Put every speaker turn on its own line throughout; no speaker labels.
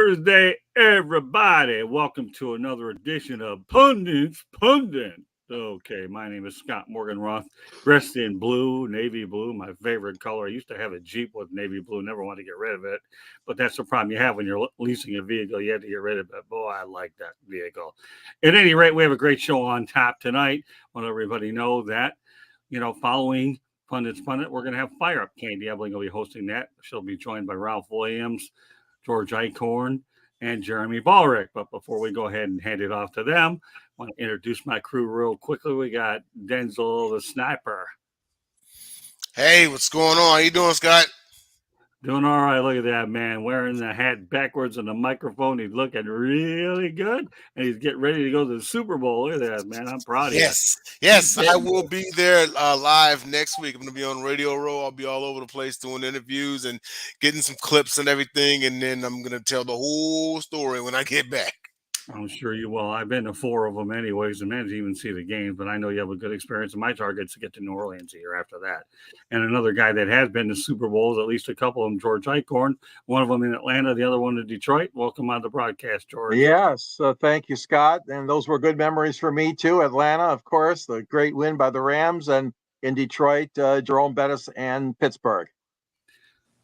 Thursday, everybody. Welcome to another edition of Pundits Pundit. Okay, my name is Scott Morgan Roth, dressed in blue, navy blue, my favorite color. I used to have a Jeep with navy blue, never wanted to get rid of it. But that's the problem you have when you're leasing a vehicle. You have to get rid of it. Boy, I like that vehicle. At any rate, we have a great show on tap tonight. I want everybody know that, following Pundits Pundit, we're going to have Fire Up Candy Ebling will be hosting that. She'll be joined by Ralph Williams, George Eichhorn, and Jeremy Ballrick. But before we go ahead and hand it off to them, I want to introduce my crew real quickly. We got Denzel the Sniper.
Hey, what's going on? How you doing, Scott?
Doing all right. Look at that man wearing the hat backwards and the microphone. He's looking really good, and he's getting ready to go to the Super Bowl. Look at that, man. I'm proud of you.
Yes, I will be there live next week. I'm going to be on Radio Row. I'll be all over the place doing interviews and getting some clips and everything, and then I'm going to tell the whole story when I get back.
I'm sure you will. I've been to 4 of them anyways and managed to even see the games, but I know you have a good experience. And my target's to get to New Orleans a year after that. And another guy that has been to Super Bowls, at least a couple of them, George Eichhorn, one of them in Atlanta, the other one in Detroit. Welcome on the broadcast, George.
Yes, thank you, Scott. And those were good memories for me, too. Atlanta, of course, the great win by the Rams, and in Detroit, Jerome Bettis and Pittsburgh.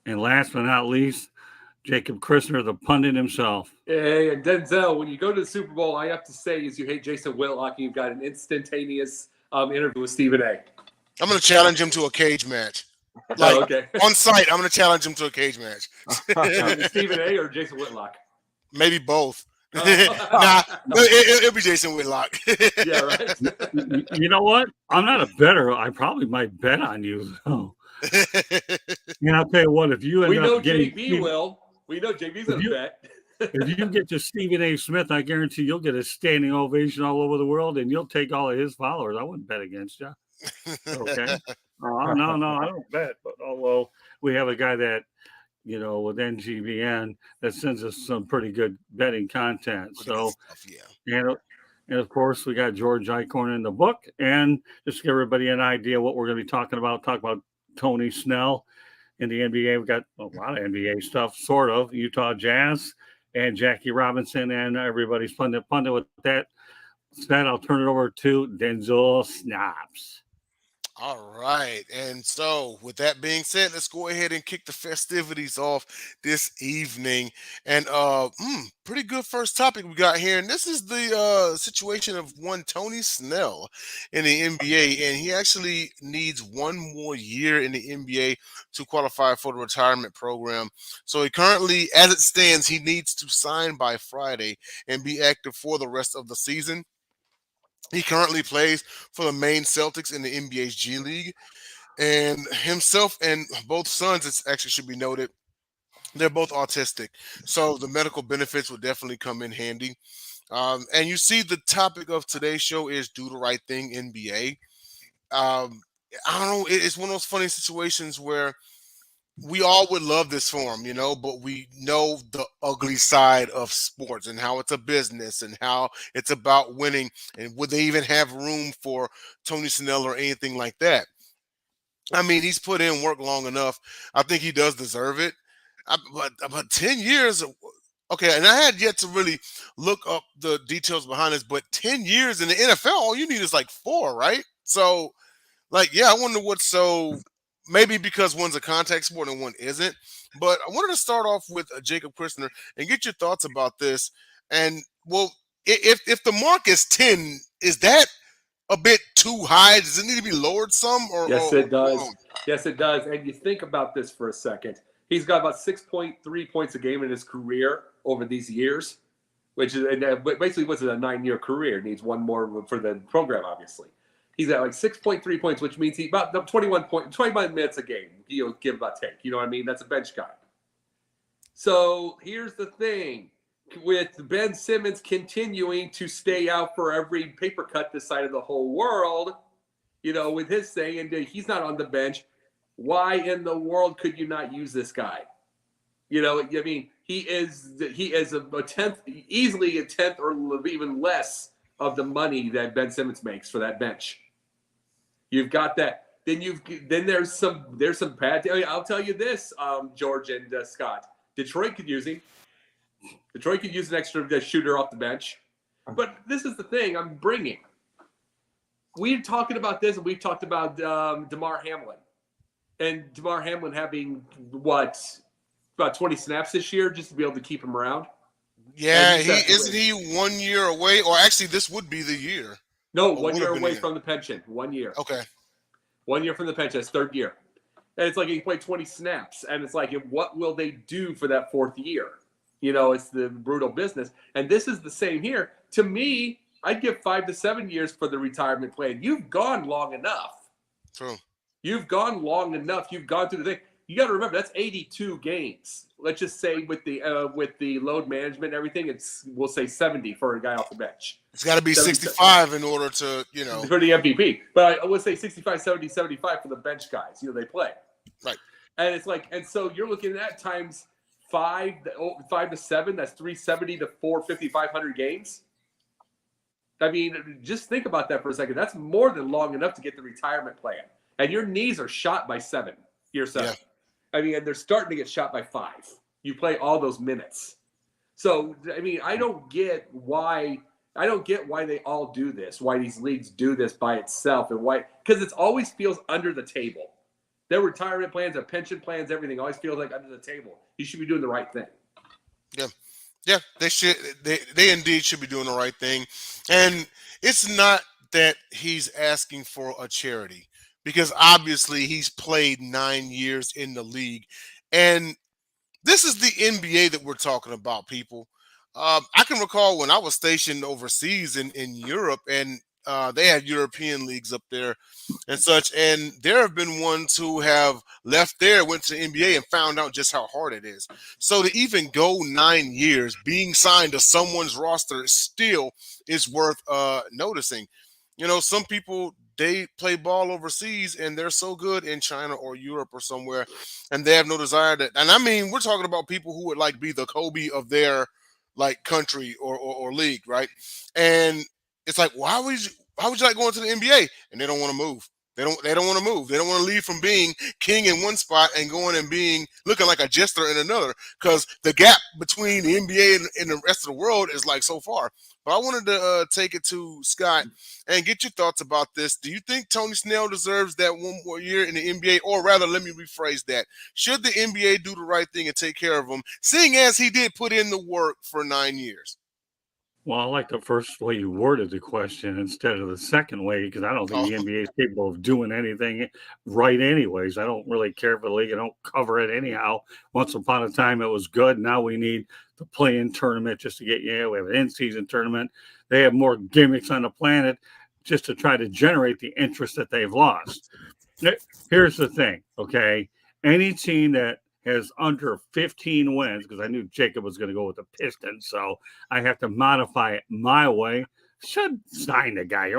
And last but not least, Jacob Christner, the pundit himself.
Hey, and Denzel, when you go to the Super Bowl, all you have to say is you hate Jason Whitlock, and you've got an instantaneous interview with Stephen A.
I'm going to challenge him to a cage match. On site, I'm going to challenge him to a cage match.
Stephen A. or Jason Whitlock?
Maybe both. It'll be Jason Whitlock.
Yeah, right.
You know what? I'm not a bettor. I probably might bet on you, though. I'll tell you what, if you end up getting...
We know JB's a bet.
If you get to Stephen A. Smith, I guarantee you'll get a standing ovation all over the world, and you'll take all of his followers. I wouldn't bet against you. Okay? No, I don't bet. But although we have a guy that, with NGBN that sends us some pretty good betting content. So, and of course, we got George Eichhorn in the book. And just to give everybody an idea what we're going to be talk about Tony Snell. In the NBA, we've got a lot of NBA stuff, sort of. Utah Jazz and Jackie Robinson and everybody's pundit. With that said, I'll turn it over to Denzel Snaps.
All right. And so with that being said, let's go ahead and kick the festivities off this evening. And pretty good first topic we got here. And this is the situation of one Tony Snell in the NBA. And he actually needs one more year in the NBA to qualify for the retirement program. So he currently, as it stands, he needs to sign by Friday and be active for the rest of the season. He currently plays for the Maine Celtics in the NBA's G League. And himself and both sons, it actually should be noted, they're both autistic. So the medical benefits will definitely come in handy. And you see the topic of today's show is Do the Right Thing NBA. I don't know. It's one of those funny situations where we all would love this for him, but we know the ugly side of sports and how it's a business and how it's about winning. And would they even have room for Tony Snell or anything like that? I mean, he's put in work long enough. I think he does deserve it. But 10 years, okay, and I had yet to really look up the details behind this, but 10 years in the NFL, all you need is like 4, right? So, I wonder what's so... Maybe because one's a contact sport and one isn't. But I wanted to start off with Jacob Christner and get your thoughts about this. And, well, if the mark is 10, is that a bit too high? Does it need to be lowered some?
Yes, it does. Yes, it does. And you think about this for a second. He's got about 6.3 points a game in his career over these years, which is basically what's a 9-year career. Needs one more for the program, obviously. He's at like 6.3 points, which means he about 21 minutes a game. He'll give about take. You know what I mean? That's a bench guy. So here's the thing. With Ben Simmons continuing to stay out for every paper cut this side of the whole world, with his saying he's not on the bench, why in the world could you not use this guy? He is a tenth, easily a tenth or even less of the money that Ben Simmons makes for that bench. You've got that. Then there's some bad. I'll tell you this, George and Scott. Detroit could use him. Detroit could use an extra shooter off the bench. But this is the thing I'm bringing. We're talking about this, and we've talked about DeMar Hamlin. And DeMar Hamlin having, about 20 snaps this year just to be able to keep him around?
Yeah, isn't he 1 year away? Or actually, this would be the year.
No, 1 year away from the pension. 1 year.
Okay.
1 year from the pension. That's third year. And it's like he played 20 snaps. And it's like, what will they do for that fourth year? It's the brutal business. And this is the same here. To me, I'd give 5 to 7 years for the retirement plan. You've gone long enough.
True.
You've gone long enough. You've gone through the thing. You got to remember, that's 82 games. Let's just say with the load management and everything, we'll say 70 for a guy off the bench.
It's got to be 65 in order to,
for the MVP. But I would say 65, 70, 75 for the bench guys. They play.
Right.
And it's like, and so you're looking at times 5 to 7. That's 370 to 450, 500 games. I mean, just think about that for a second. That's more than long enough to get the retirement plan. And your knees are shot by year 7. Yeah. I mean, and they're starting to get shot by 5. You play all those minutes. So, I mean, I don't get why they all do this, why these leagues do this by itself, and why, because it always feels under the table. Their retirement plans, their pension plans, everything always feels like under the table. You should be doing the right thing.
Yeah. Yeah, they should. They indeed should be doing the right thing. And it's not that he's asking for a charity, because obviously he's played 9 years in the league. And this is the NBA that we're talking about, people. I can recall when I was stationed overseas in Europe, and they had European leagues up there and such. And there have been ones who have left there, went to the NBA, and found out just how hard it is. So to even go 9 years being signed to someone's roster still is worth noticing. Some people, they play ball overseas and they're so good in China or Europe or somewhere, and they have no desire to. And I mean, we're talking about people who would like be the Kobe of their country or league, right? And it's like, why would you like going to the NBA? And they don't want to move. They don't want to move. They don't want to leave from being king in one spot and going and looking like a jester in another, because the gap between the NBA and the rest of the world is so far. But I wanted to take it to Scott and get your thoughts about this. Do you think Tony Snell deserves that 1 more year in the NBA? Or rather, let me rephrase that. Should the NBA do the right thing and take care of him, seeing as he did put in the work for 9 years?
Well, I like the first way you worded the question instead of the second way, because I don't think the NBA is capable of doing anything right anyways. I don't really care for the league. I don't cover it anyhow. Once upon a time, it was good. Now we need the play-in tournament just to get we have an in-season tournament. They have more gimmicks on the planet just to try to generate the interest that they've lost. Here's the thing, okay? Any team that has under 15 wins, because I knew Jacob was going to go with the Pistons, so I have to modify it my way. Should sign the guy.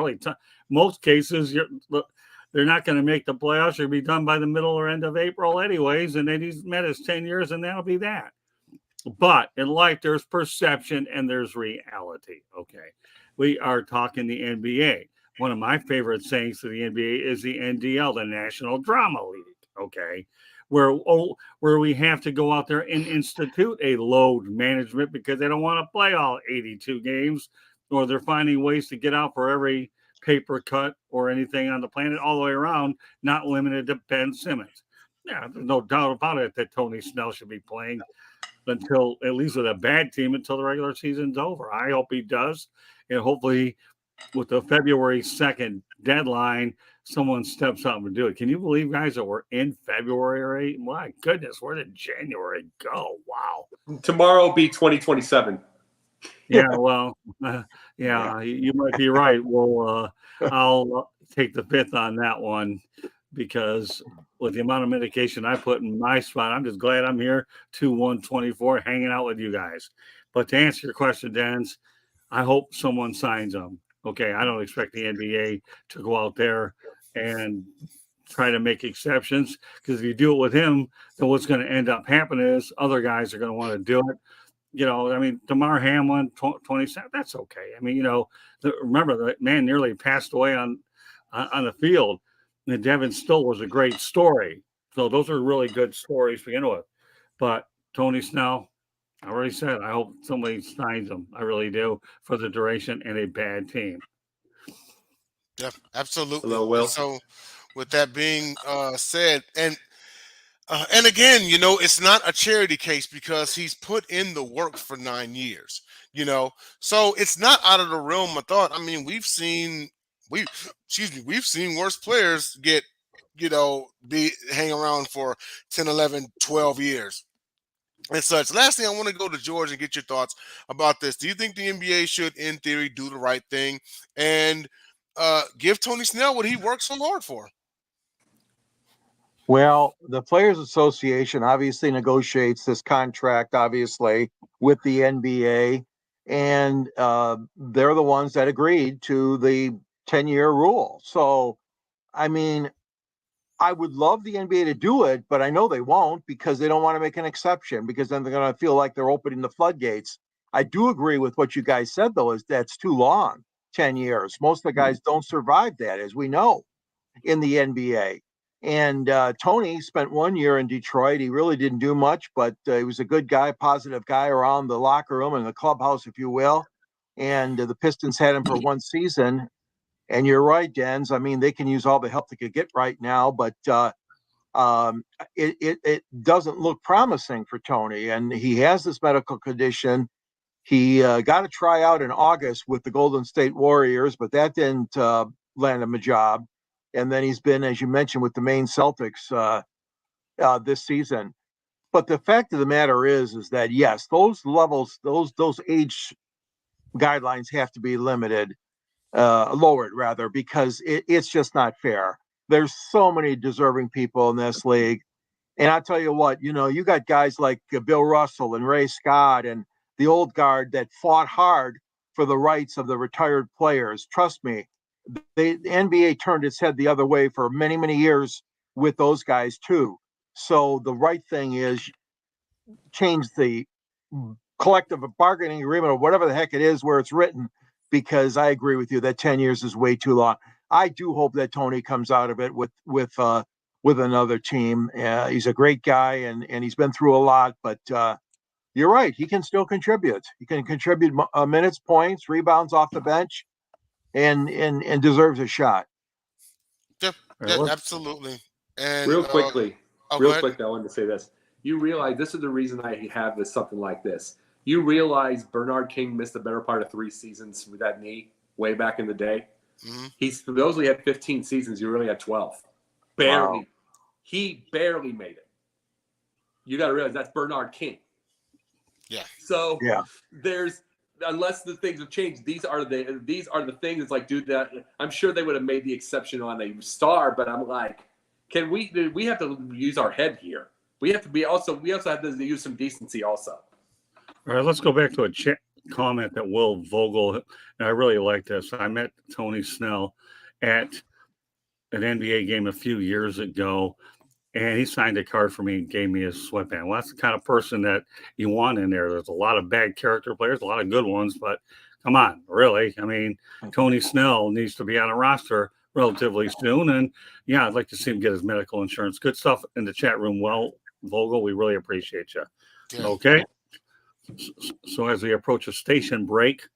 Most cases, they're not going to make the playoffs. They'll be done by the middle or end of April anyways, and then he's met his 10 years, and that'll be that. But in life, there's perception and there's reality, okay? We are talking the NBA. One of my favorite sayings to the NBA is the NDL, the National Drama League, okay? Where we have to go out there and institute a load management because they don't want to play all 82 games, or they're finding ways to get out for every paper cut or anything on the planet all the way around, not limited to Ben Simmons. Yeah, there's no doubt about it that Tony Snell should be playing until, at least with a bad team, until the regular season's over. I hope he does. And hopefully with the February 2nd deadline, someone steps up and do it. Can you believe, guys, that we're in February? My goodness, where did January go? Wow.
Tomorrow will be 2027.
Yeah, well, you might be right. Well, I'll take the fifth on that one, because with the amount of medication I put in my spot, I'm just glad I'm here 2/1/24 hanging out with you guys. But to answer your question, Dens, I hope someone signs them. Okay, I don't expect the NBA to go out there and try to make exceptions, because if you do it with him, then what's going to end up happening is other guys are going to want to do it. I mean, DeMar Hamlin, 27, that's okay. I mean, remember, the man nearly passed away on the field, and Devin Still was a great story. So those are really good stories to begin with. But Tony Snell, I already said I hope somebody signs him. I really do, for the duration and a bad team.
Yeah, absolutely.
Hello,
And
Will.
so, with that being said, and again, it's not a charity case because he's put in the work for 9 years. So it's not out of the realm of thought. I mean, we've seen worse players get, be hang around for 10, 11, 12 years and such. Last thing, I want to go to George and get your thoughts about this. Do you think the NBA should, in theory, do the right thing and give Tony Snell what he worked so hard for?
Well, the Players Association obviously negotiates this contract, obviously, with the NBA, and they're the ones that agreed to the 10-year rule. So, I mean, I would love the NBA to do it, but I know they won't because they don't want to make an exception because then they're going to feel like they're opening the floodgates. I do agree with what you guys said, though, is that's too long, 10 years. Most of the guys don't survive that, as we know, in the NBA. And Tony spent 1 year in Detroit. He really didn't do much, but he was a good guy, positive guy around the locker room and the clubhouse, if you will. And the Pistons had him for 1 season. And you're right, Dens. I mean, they can use all the help they could get right now, but it doesn't look promising for Tony. And he has this medical condition. He got a tryout in August with the Golden State Warriors, but that didn't land him a job. And then he's been, as you mentioned, with the Maine Celtics this season. But the fact of the matter is that yes, those levels, those age guidelines have to be lowered rather, because it's just not fair. There's so many deserving people in this league. And I tell you what, you got guys like Bill Russell and Ray Scott and the old guard that fought hard for the rights of the retired players. Trust me, the NBA turned its head the other way for many, many years with those guys too. So the right thing is change the collective bargaining agreement or whatever the heck it is where it's written, because I agree with you that 10 years is way too long. I do hope that Tony comes out of it with another team. He's a great guy and he's been through a lot, but you're right. He can still contribute. He can contribute minutes, points, rebounds off the bench, and deserves a shot.
Yeah,
Right,
absolutely. And
Real quickly,
go
real
ahead.
quick, I wanted to say this. You realize this is the reason I have this something like this. You realize Bernard King missed the better part of 3 seasons with that knee way back in the day.
Mhm.
He supposedly had 15 seasons. You really had 12. Barely.
Wow.
He barely made it. You got to realize that's Bernard King.
Yeah.
So
Yeah.
there's, unless the things have changed, these are the things. It's like, dude, that I'm sure they would have made the exception on a star, but I'm like, we have to use our head here. We also have to use some decency also.
All right, let's go back to a chat comment that Will Vogel, and I really like this. I met Tony Snell at an NBA game a few years ago, and he signed a card for me and gave me his sweatband. Well, that's the kind of person that you want in there. There's a lot of bad character players, a lot of good ones, but come on, really? I mean, Tony Snell needs to be on a roster relatively soon, and yeah, I'd like to see him get his medical insurance. Good stuff in the chat room, Will Vogel. We really appreciate you.
Yeah.
Okay. So as we approach a station break,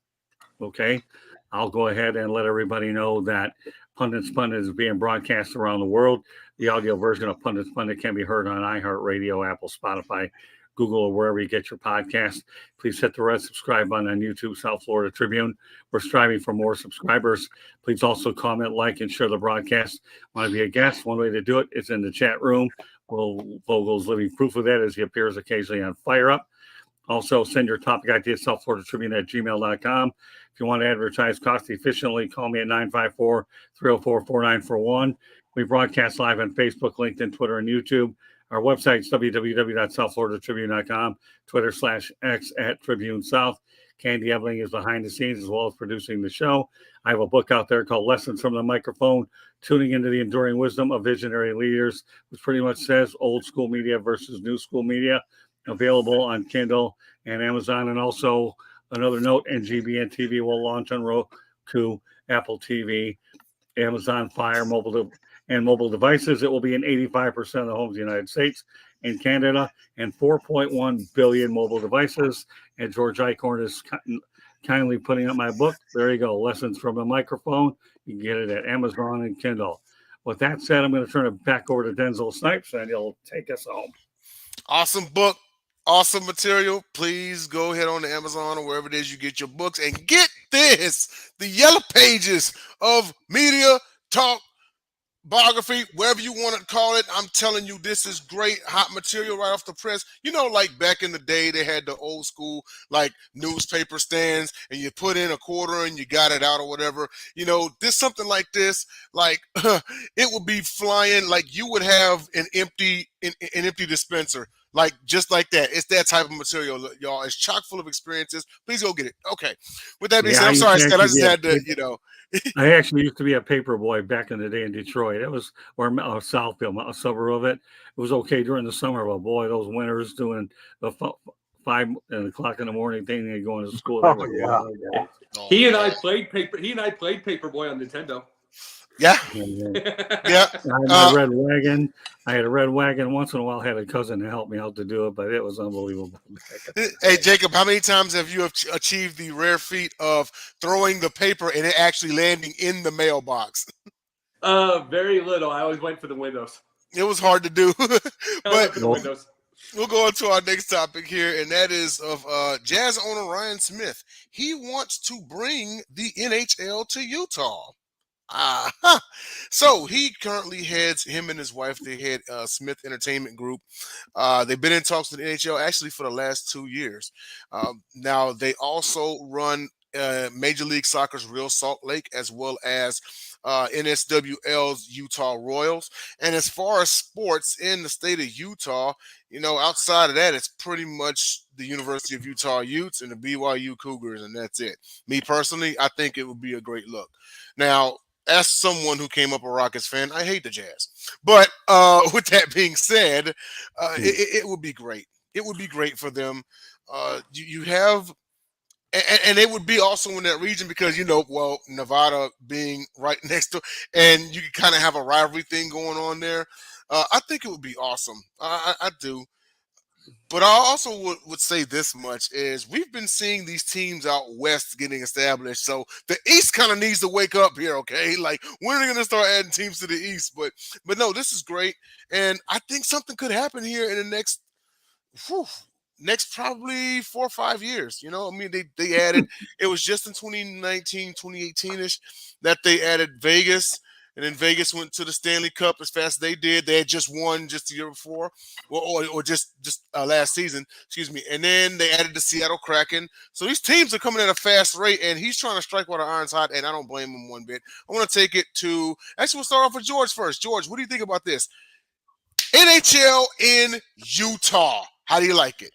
okay, I'll go ahead and let everybody know that Pundits is being broadcast around the world. The audio version of Pundit can be heard on iHeartRadio, Apple, Spotify, Google, or wherever you get your podcast. Please hit the red subscribe button on YouTube, South Florida Tribune. We're striving for more subscribers. Please also comment, like, and share the broadcast. Want to be a guest? One way to do it is in the chat room. Will Vogel's living proof of that as he appears occasionally on Fire Up. Also, send your topic ideas to southfloridatribune@gmail.com. If you want to advertise cost efficiently, call me at 954-304-4941. We broadcast live on Facebook, LinkedIn, Twitter, and YouTube. Our website is www.southfloridatribune.com, Twitter/X @Tribune South. Candy Ebling is behind the scenes as well as producing the show. I have a book out there called Lessons from the Microphone, Tuning into the Enduring Wisdom of Visionary Leaders, which pretty much says old school media versus new school media. Available on Kindle and Amazon. And also another note, NGBN TV will launch on Roku, Apple TV, Amazon Fire, mobile devices. It will be in 85% of the homes in the United States. in Canada and 4.1 billion mobile devices. And George Eichhorn is kindly putting up my book. There you go. Lessons from the Microphone. You can get it at Amazon and Kindle. With that said, I'm going to turn it back over to Denzel Snipes, and he'll take us home.
Awesome book. Awesome material. Please go ahead on to Amazon or wherever it is you get your books and get this, the yellow pages of Media Talk biography, wherever you want to call it. I'm telling you, this is great, hot material right off the press. You know, like back in the day, they had the old school like newspaper stands, and you put in a quarter and you got it out or whatever. You know, this something like this, like it would be flying. Like you would have an empty dispenser, like just like that. It's that type of material, y'all. It's chock full of experiences. Please go get it. Okay. With that being said, I'm sorry, Scott. I just had to, you know.
I actually used to be a paper boy back in the day in Detroit. It was, or Southfield, a suburb of it. It was okay during the summer, but boy, those winters doing the 5 o'clock in the morning thing and going to school.
Oh, yeah.
He and I played Paperboy on Nintendo.
Yeah.
Yeah. I had a red wagon. I had a red wagon. Once in a while, I had a cousin to help me out to do it, but it was unbelievable.
Hey, Jacob, how many times have you achieved the rare feat of throwing the paper and it actually landing in the mailbox?
Very little. I always went for the windows.
It was hard to do. But
the windows.
We'll go on to our next topic here, and that is of Jazz owner Ryan Smith. He wants to bring the NHL to Utah. So he currently heads, him and his wife, they head Smith Entertainment Group. They've been in talks with the NHL actually for the last 2 years. Now they also run Major League Soccer's Real Salt Lake, as well as NSWL's Utah Royals. And as far as sports in the state of Utah, you know, outside of that, it's pretty much the University of Utah Utes and the BYU Cougars, and that's it. Me personally, I think it would be a great look. Now, as someone who came up a Rockets fan, I hate the Jazz. But with that being said, it would be great. It would be great for them. You have, and it would be also in that region because, you know, well, Nevada being right next to, and you can kind of have a rivalry thing going on there. I think it would be awesome. I do. But I also would say this much is we've been seeing these teams out west getting established. So the East kind of needs to wake up here, okay? Like, when are they going to start adding teams to the East? But no, this is great. And I think something could happen here in the next probably 4 or 5 years. You know, I mean, they added, it was just in 2019, 2018-ish that they added Vegas. And then Vegas went to the Stanley Cup as fast as they did. They had just won just the year before, or just last season, excuse me. And then they added the Seattle Kraken. So these teams are coming at a fast rate, and he's trying to strike while the iron's hot, and I don't blame him one bit. I want to take it to – actually, we'll start off with George first. George, what do you think about this? NHL in Utah. How do you like it?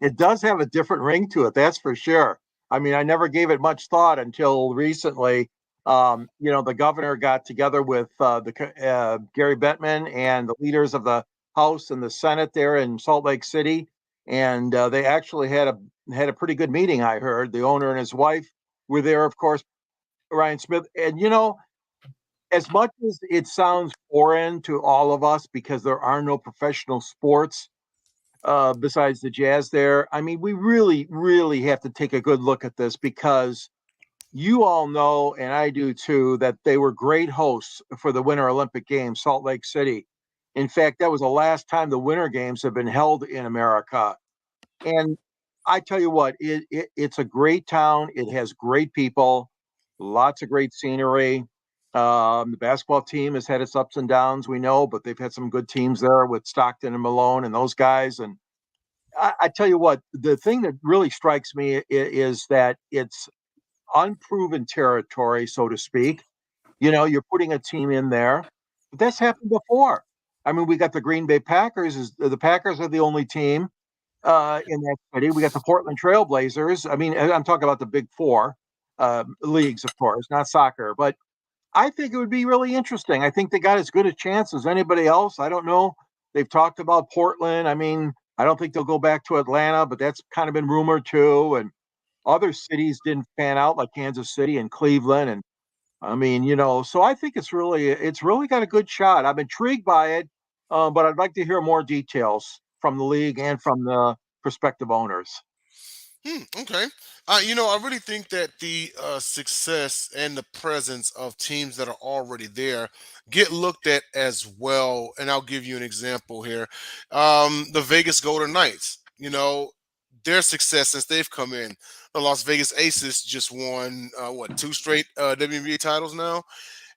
It does have a different ring to it, that's for sure. I mean, I never gave it much thought until recently. You know, the governor got together with Gary Bettman and the leaders of the House and the Senate there in Salt Lake City, and they actually had a pretty good meeting. I heard the owner and his wife were there, of course, Ryan Smith. And you know, as much as it sounds foreign to all of us because there are no professional sports besides the Jazz there, I mean, we really, really have to take a good look at this because you all know, and I do too, that they were great hosts for the Winter Olympic Games, Salt Lake City. In fact, that was the last time the Winter Games have been held in America. And I tell you what, it's a great town. It has great people, lots of great scenery. The basketball team has had its ups and downs, we know, but they've had some good teams there with Stockton and Malone and those guys. And I tell you what, the thing that really strikes me is that it's unproven territory, so to speak. You know, you're putting a team in there. But that's happened before. I mean, we got the Green Bay Packers. The Packers are the only team in that city. We got the Portland Trailblazers. I mean, I'm talking about the Big Four leagues, of course, not soccer. But I think it would be really interesting. I think they got as good a chance as anybody else. I don't know. They've talked about Portland. I mean, I don't think they'll go back to Atlanta, but that's kind of been rumored too. And other cities didn't pan out like Kansas City and Cleveland. And I mean, you know, so I think it's really got a good shot. I'm intrigued by it. but I'd like to hear more details from the league and from the prospective owners.
Okay. I really think that the success and the presence of teams that are already there get looked at as well. And I'll give you an example here. The Vegas Golden Knights, their success since they've come in. The Las Vegas Aces just won, 2 straight WNBA titles now.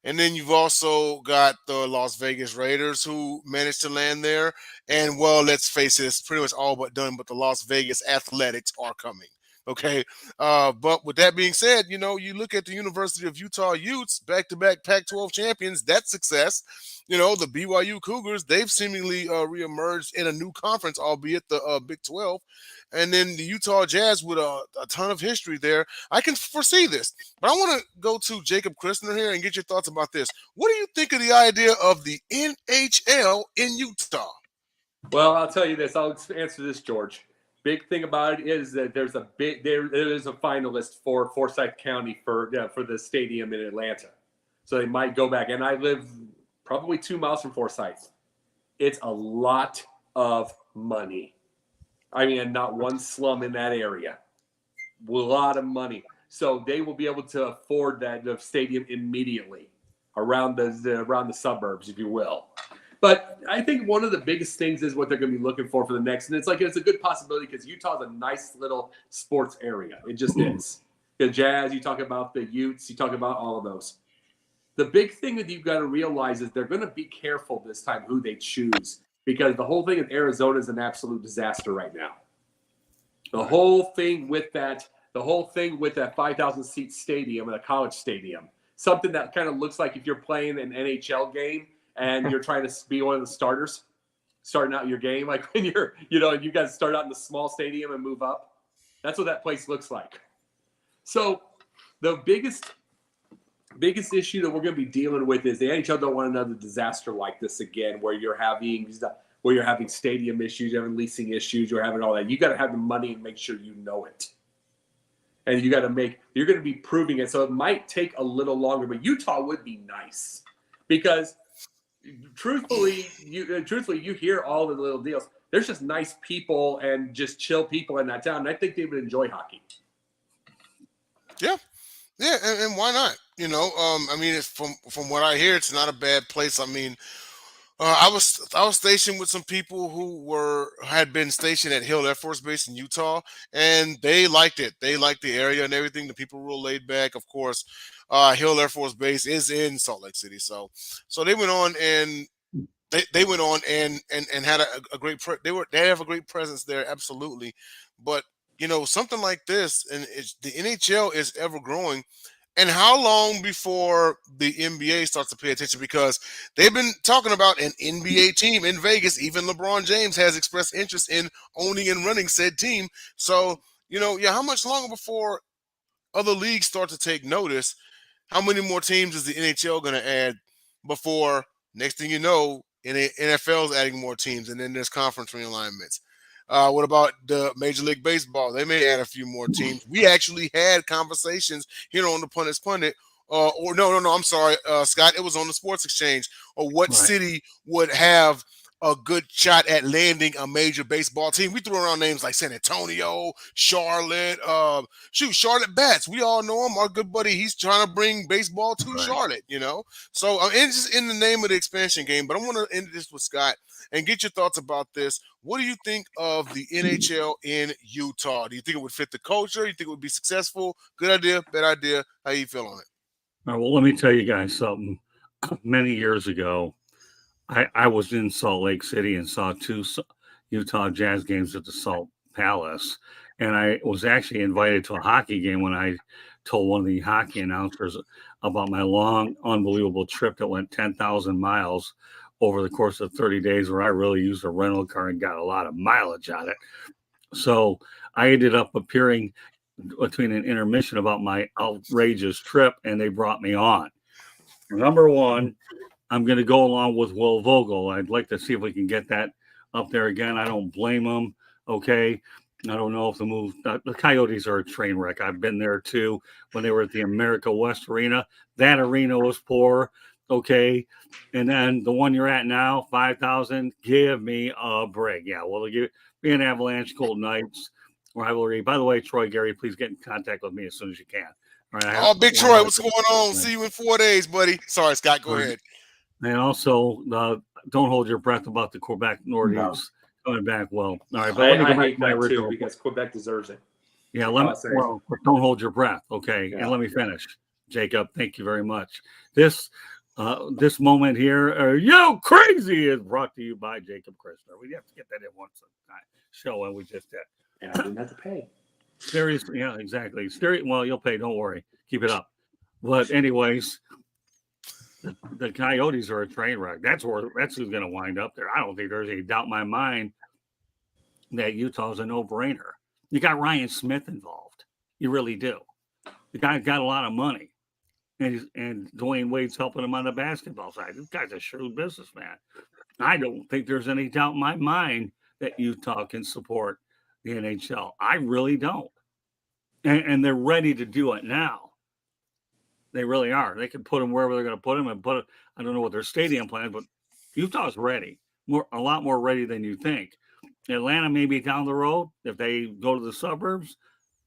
And then you've also got the Las Vegas Raiders who managed to land there. And well, let's face it, it's pretty much all but done, but the Las Vegas Athletics are coming. Okay. But with that being said, you look at the University of Utah Utes, back-to-back Pac-12 champions, that's success. The BYU Cougars, they've seemingly reemerged in a new conference, albeit the Big 12. And then the Utah Jazz with a ton of history there. I can foresee this. But I want to go to Jacob Christner here and get your thoughts about this. What do you think of the idea of the NHL in Utah?
Well, I'll tell you this. I'll answer this, George. Big thing about it is that there is a finalist for Forsyth County for the stadium in Atlanta. So they might go back. And I live probably 2 miles from Forsyth. It's a lot of money. I mean, not one slum in that area. A lot of money. So they will be able to afford the stadium immediately around the suburbs, if you will. But I think one of the biggest things is what they're going to be looking for the next. And it's a good possibility because Utah's a nice little sports area. It just is. The Jazz, you talk about the Utes, you talk about all of those. The big thing that you've got to realize is they're going to be careful this time who they choose because the whole thing in Arizona is an absolute disaster right now. The whole thing with that 5,000 seat stadium and a college stadium, something that kind of looks like if you're playing an NHL game and you're trying to be one of the starters, starting out your game, like when you guys start out in the small stadium and move up. That's what that place looks like. So the biggest issue that we're going to be dealing with is the NHL don't want another disaster like this again, where you're having stadium issues, you're having leasing issues, you're having all that. You got to have the money and make sure you know it. And you're going to be proving it. So it might take a little longer, but Utah would be nice because truthfully, you hear all the little deals. There's just nice people and just chill people in that town. And I think they would enjoy hockey.
Yeah. Yeah. And why not? I mean, it's from what I hear, it's not a bad place. I mean, I was stationed with some people who had been stationed at Hill Air Force Base in Utah, and they liked it. They liked the area and everything. The people were real laid back. Of course, Hill Air Force Base is in Salt Lake City, so they went on and they went on and had a great. They have a great presence there, absolutely. But something like this, and the NHL is ever growing. And how long before the NBA starts to pay attention? Because they've been talking about an NBA team in Vegas. Even LeBron James has expressed interest in owning and running said team. So, how much longer before other leagues start to take notice? How many more teams is the NHL going to add before next thing you know, NFL is adding more teams, and then there's conference realignments? What about the Major League Baseball? They may add a few more teams. We actually had conversations here on the Pundits Pundit. I'm sorry, Scott. It was on the Sports Exchange. Or what city would have a good shot at landing a major baseball team? We threw around names like San Antonio, Charlotte. Charlotte Bats. We all know him. Our good buddy. He's trying to bring baseball to Charlotte. So it's just in the name of the expansion game. But I want to end this with Scott and get your thoughts about this. What do you think of the NHL in Utah? Do you think it would fit the culture? You think it would be successful? Good idea, bad idea? How you feel on it?
All right, well, let me tell you guys something. Many years ago, I was in Salt Lake City and saw 2 Utah Jazz games at the Salt Palace. And I was actually invited to a hockey game when I told one of the hockey announcers about my long, unbelievable trip that went 10,000 miles over the course of 30 days, where I really used a rental car and got a lot of mileage on it. So I ended up appearing between an intermission about my outrageous trip, and they brought me on. Number one, I'm going to go along with Will Vogel. I'd like to see if we can get that up there again. I don't blame him. Okay. I don't know if the Coyotes are a train wreck. I've been there too when they were at the America West Arena. That arena was poor. okay, and then the one you're at now, 5,000. Give me a break. Yeah, well, give me an Avalanche Golden Knights rivalry. By the way, Troy, Gary, please get in contact with me as soon as you can. All right.
Oh, Big Troy, what's going on? See you in 4 days, buddy. Sorry, Scott. Go ahead.
And also, don't hold your breath about the Quebec Nordiques coming back. Well, all right, but let me go back
hate
to my
that
original.
too because Quebec deserves it.
Yeah, don't hold your breath, okay? And let me finish, Jacob. Thank you very much. This moment here, yo crazy, is brought to you by Jacob Christner. We have to get that in once a time show, and we just did.
And I didn't have to pay.
Seriously, yeah, exactly. Well, you'll pay. Don't worry. Keep it up. But anyways, the Coyotes are a train wreck. That's who's going to wind up there. I don't think there's any doubt in my mind that Utah's a no-brainer. You got Ryan Smith involved. You really do. The guy's got a lot of money. And Dwayne Wade's helping him on the basketball side. This guy's a shrewd businessman. I don't think there's any doubt in my mind that Utah can support the NHL. I really don't. And they're ready to do it now. They really are. They can put them wherever they're going to put them and I don't know what their stadium plans, but Utah's ready. A lot more ready than you think. Atlanta may be down the road if they go to the suburbs.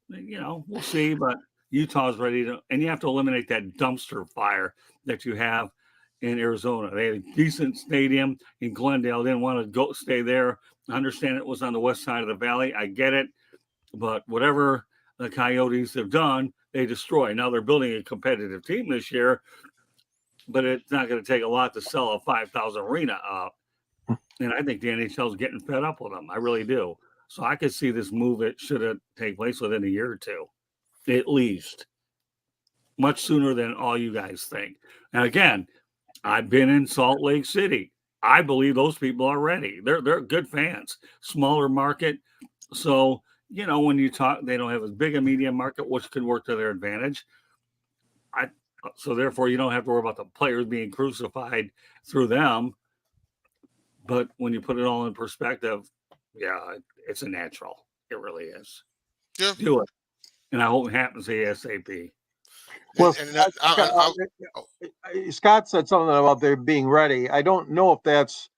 We'll see. But Utah's ready to, and you have to eliminate that dumpster fire that you have in Arizona. They had a decent stadium in Glendale. Didn't want to stay there. I understand it was on the west side of the valley. I get it. But whatever the Coyotes have done, they destroy. Now they're building a competitive team this year, but it's not going to take a lot to sell a 5,000 arena up. And I think the NHL is getting fed up with them. I really do. So I could see this move. It should have taken place within a year or two, at least. Much sooner than all you guys think. And again, I've been in Salt Lake City. I believe those people are ready. They're good fans. Smaller market. So, when you talk, they don't have as big a media market, which could work to their advantage. So therefore, you don't have to worry about the players being crucified through them. But when you put it all in perspective, yeah, it's a natural. It really is.
Yeah.
Do it. And I hope it happens ASAP.
Well, Scott said something about their being ready. I don't know if that's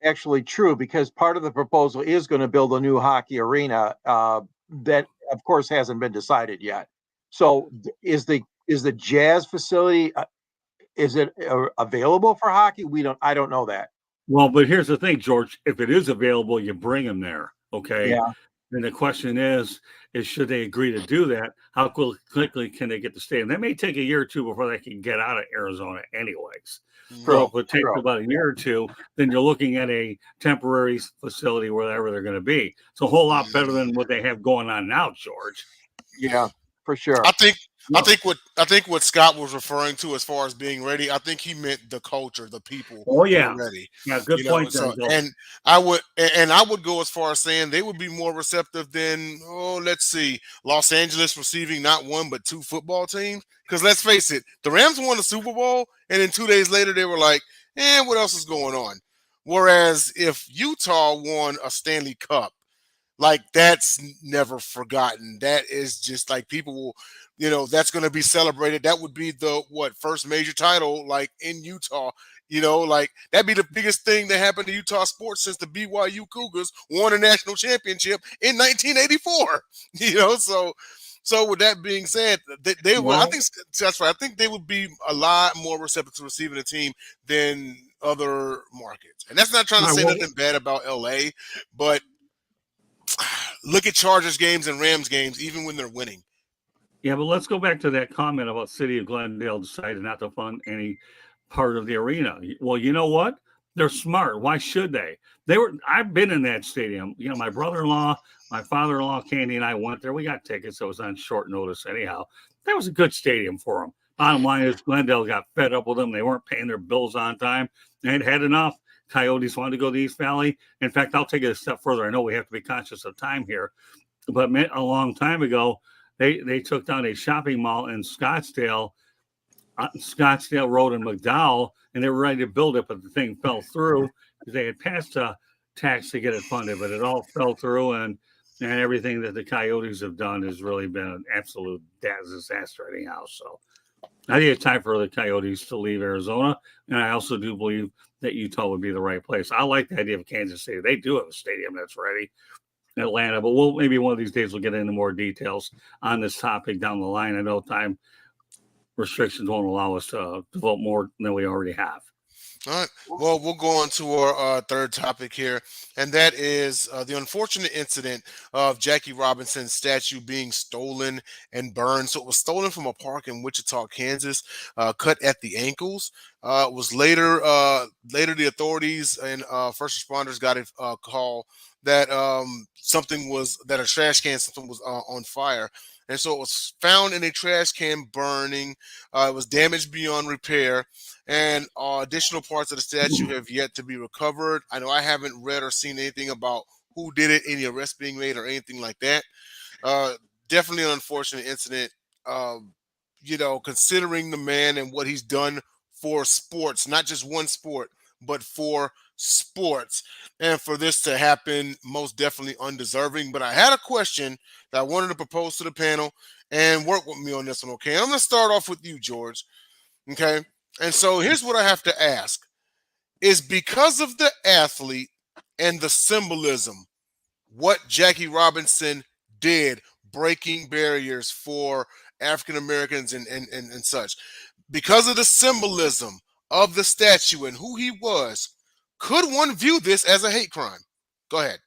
actually true, because part of the proposal is going to build a new hockey arena that, of course, hasn't been decided yet. So is the Jazz facility, is it available for hockey? I don't know that.
Well, but here's the thing, George. If it is available, you bring them there, okay?
Yeah.
And the question is should they agree to do that? How quickly can they get the stadium? That may take a year or two before they can get out of Arizona anyways. So if it takes about a year or two, then you're looking at a temporary facility wherever they're going to be. It's a whole lot better than what they have going on now, George.
Yeah, for sure.
I think what Scott was referring to as far as being ready, I think he meant the culture, the people.
Oh yeah,
ready.
Yeah, good point.
And I would go as far as saying they would be more receptive than let's see, Los Angeles receiving not one but two football teams. Because let's face it, the Rams won the Super Bowl, and then 2 days later they were like, what else is going on? Whereas if Utah won a Stanley Cup, like, that's never forgotten. That is just like people will, that's going to be celebrated. That would be the first major title like in Utah. Like that'd be the biggest thing that happened to Utah sports since the BYU Cougars won a national championship in 1984. So with that being said, they would. I think that's right. I think they would be a lot more receptive to receiving a team than other markets. And that's not trying to say nothing bad about LA, but look at Chargers games and Rams games, even when they're winning.
Yeah, but let's go back to that comment about City of Glendale decided not to fund any part of the arena. Well, you know what? They're smart. Why should they? I've been in that stadium. My brother-in-law, my father-in-law, Candy, and I went there. We got tickets. So it was on short notice anyhow. That was a good stadium for them. Bottom line is Glendale got fed up with them. They weren't paying their bills on time. They had enough. Coyotes wanted to go to East Valley. In fact, I'll take it a step further. I know we have to be conscious of time here, but a long time ago, they took down a shopping mall in Scottsdale Road in McDowell, and they were ready to build it, but the thing fell through because they had passed a tax to get it funded, but it all fell through, and everything that the Coyotes have done has really been an absolute disaster anyhow. So I think it's time for the Coyotes to leave Arizona, and I also do believe that Utah would be the right place. I like the idea of Kansas City. They do have a stadium that's ready. Atlanta, but maybe one of these days we'll get into more details on this topic down the line. I know time restrictions won't allow us to devote more than we already have.
All right. Well, we'll go on to our third topic here, and that is the unfortunate incident of Jackie Robinson's statue being stolen and burned. So it was stolen from a park in Wichita, Kansas, cut at the ankles. It was later the authorities and first responders got a call that that a trash can, something was on fire. And so it was found in a trash can burning. It was damaged beyond repair, and additional parts of the statue have yet to be recovered. I know I haven't read or seen anything about who did it, any arrests being made, or anything like that. Definitely an unfortunate incident. Considering the man and what he's done for sports, not just one sport, but for sports, and for this to happen, most definitely undeserving. But I had a question that I wanted to propose to the panel and work with me on this one. Okay, I'm going to start off with you, George. Okay, and so here's what I have to ask: is because of the athlete and the symbolism, what Jackie Robinson did, breaking barriers for African Americans and such, because of the symbolism of the statue and who he was, could one view this as a hate crime? Go ahead.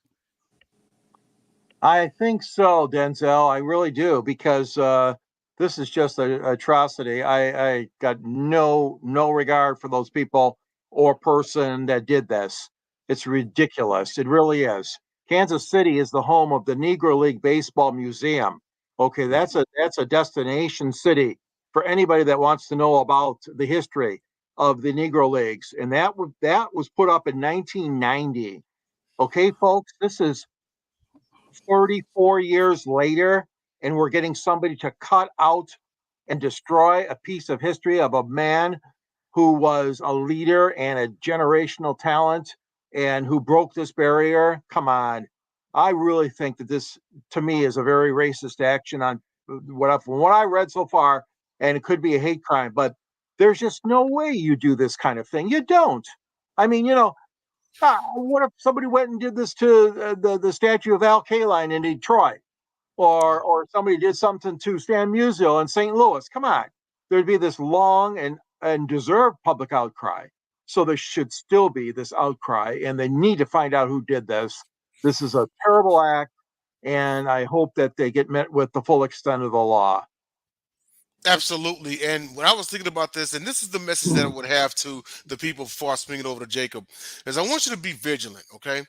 I think so, Denzel. I really do, because this is just an atrocity. I got no regard for those people or person that did this. It's ridiculous. It really is. Kansas City is the home of the Negro League Baseball Museum. Okay, that's a destination city for anybody that wants to know about the history of the Negro Leagues, and that was put up in 1990. Okay, folks, this is 34 years later, and we're getting somebody to cut out and destroy a piece of history of a man who was a leader and a generational talent and who broke this barrier. Come on. I really think that this, to me, is a very racist action on from what I read so far, and it could be a hate crime, but there's just no way you do this kind of thing. You don't. I mean, what if somebody went and did this to the statue of Al Kaline in Detroit, or somebody did something to Stan Musial in St. Louis? Come on, there'd be this long and deserved public outcry. So there should still be this outcry, and they need to find out who did this. This is a terrible act, and I hope that they get met with the full extent of the law.
Absolutely. And when I was thinking about this, and this is the message that I would have to the people before I swing it over to Jacob, is I want you to be vigilant, okay?